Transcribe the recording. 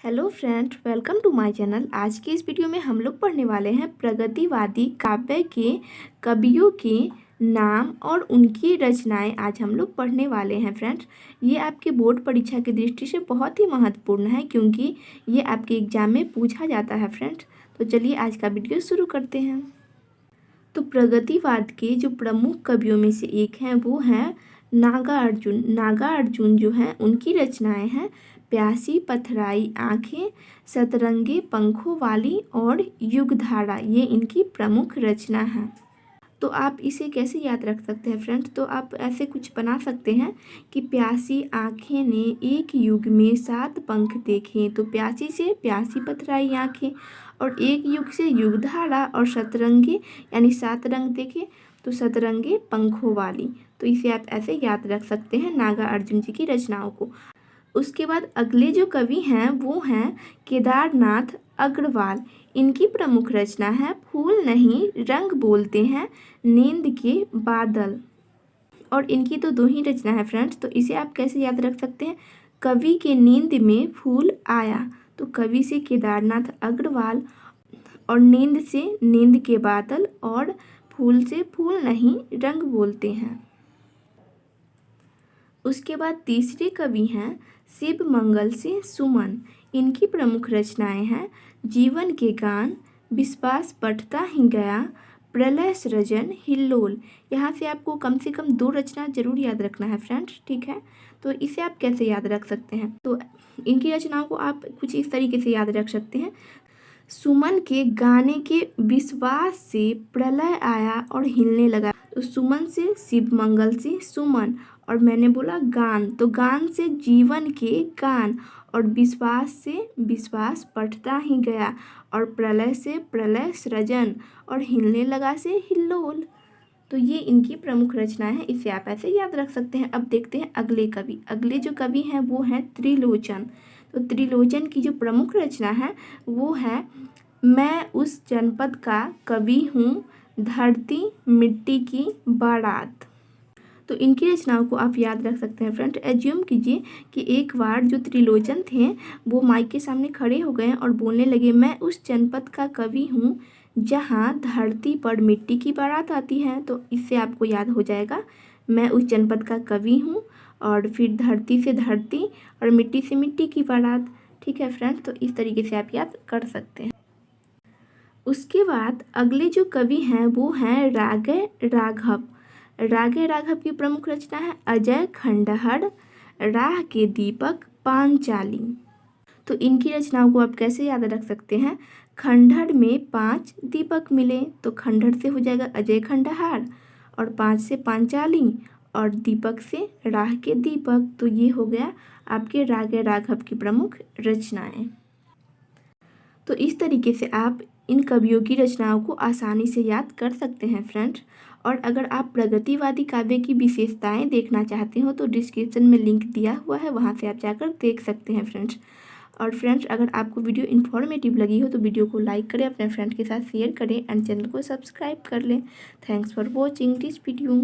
Hello friend, welcome to my channel. आज की इस वीडियो में हम लोग पढ़ने वाले हैं प्रगतिवादी काव्य के कवियों के नाम और उनकी रचनाएं। आज हम लोग पढ़ने वाले हैं फ्रेंड्स। ये आपके बोर्ड परीक्षा की दृष्टि से बहुत ही महत्वपूर्ण है, क्योंकि ये आपके एग्जाम में पूछा जाता है फ्रेंड्स। तो चलिए आज का वीडियो शुरू करते हैं। तो प्रगतिवाद के जो प्रमुख कवियों में से एक हैं वो हैं नागार्जुन। नागार्जुन जो हैं उनकी रचनाएं हैं प्यासी पथराई आंखें, सतरंगे पंखों वाली और युगधारा। ये इनकी प्रमुख रचना है। तो आप इसे कैसे याद रख सकते हैं फ्रेंड्स? तो आप ऐसे कुछ बना सकते हैं कि प्यासी आंखें ने एक युग में 7 पंख देखे। तो प्यासी से प्यासी पथराई आंखें, और एक युग से युगधारा, और सतरंगे यानी 7 रंग देखे तो सतरंगे पंखों वाली। तो इसे आप ऐसे याद रख सकते हैं नागार्जुन जी की रचनाओं को। उसके बाद अगले जो कवि हैं वो हैं केदारनाथ अग्रवाल। इनकी प्रमुख रचना है फूल नहीं रंग बोलते हैं नींद के बादल। और इनकी तो 2 ही रचना है फ्रेंड्स। तो इसे आप कैसे याद रख सकते हैं? कवि के नींद में फूल आया। तो कवि से केदारनाथ अग्रवाल, और नींद से नींद के बादल, और फूल से फूल नहीं रंग बोलते हैं। उसके बाद तीसरे कवि हैं शिव मंगल से सुमन। इनकी प्रमुख रचनाएं हैं जीवन के गान, विश्वास बढ़ता ही गया, प्रलय सृजन, हिल्लोल। यहाँ से आपको कम से कम 2 रचना जरूर याद रखना है फ्रेंड्स, ठीक है? तो इसे आप कैसे याद रख सकते हैं? तो इनकी रचनाओं को आप कुछ इस तरीके से याद रख सकते हैं। सुमन के गाने के विश्वास से प्रलय आया और हिलने लगा। तो सुमन से शिव मंगल से सुमन, और मैंने बोला गान, तो गान से जीवन के गान, और विश्वास से विश्वास बढ़ता ही गया, और प्रलय से प्रलय सृजन, और हिलने लगा से हिल्लोल। तो ये इनकी प्रमुख रचनाएं हैं। इसे आप ऐसे याद रख सकते हैं। अब देखते हैं अगले कवि। अगले जो कवि हैं वो हैं त्रिलोचन। तो त्रिलोचन की जो प्रमुख रचना है वो है मैं उस जनपद का कवि हूँ, धरती मिट्टी की बारात। तो इनकी रचनाओं को आप याद रख सकते हैं फ्रेंड। एज्यूम कीजिए कि एक बार जो त्रिलोचन थे वो माइक के सामने खड़े हो गए और बोलने लगे मैं उस जनपद का कवि हूँ जहाँ धरती पर मिट्टी की बारात आती है। तो इससे आपको याद हो जाएगा मैं उस जनपद का कवि हूँ, और फिर धरती से धरती और मिट्टी से मिट्टी की बारात। ठीक है फ्रेंड्स, तो इस तरीके से आप याद कर सकते हैं। उसके बाद अगले जो कवि हैं वो हैं रागे राघव। रागे राघव की प्रमुख रचना है अजय खंडहर, राह के दीपक पांचाली। तो इनकी रचनाओं को आप कैसे याद रख सकते हैं? खंडहर में 5 दीपक मिले, तो खंडहर से हो जाएगा अजय खंडहार, और 5 से पांचाली, और दीपक से राह के दीपक। तो ये हो गया आपके रागे राघव की प्रमुख रचनाएं। तो इस तरीके से आप इन कवियों की रचनाओं को आसानी से याद कर सकते हैं फ्रेंड्स। और अगर आप प्रगतिवादी काव्य की विशेषताएं देखना चाहते हो तो डिस्क्रिप्शन में लिंक दिया हुआ है, वहां से आप जाकर देख सकते हैं फ्रेंड्स। और फ्रेंड्स, अगर आपको वीडियो इन्फॉर्मेटिव लगी हो तो वीडियो को लाइक करें, अपने फ्रेंड के साथ शेयर करें, एंड चैनल को सब्सक्राइब कर लें। Thanks for watching this video.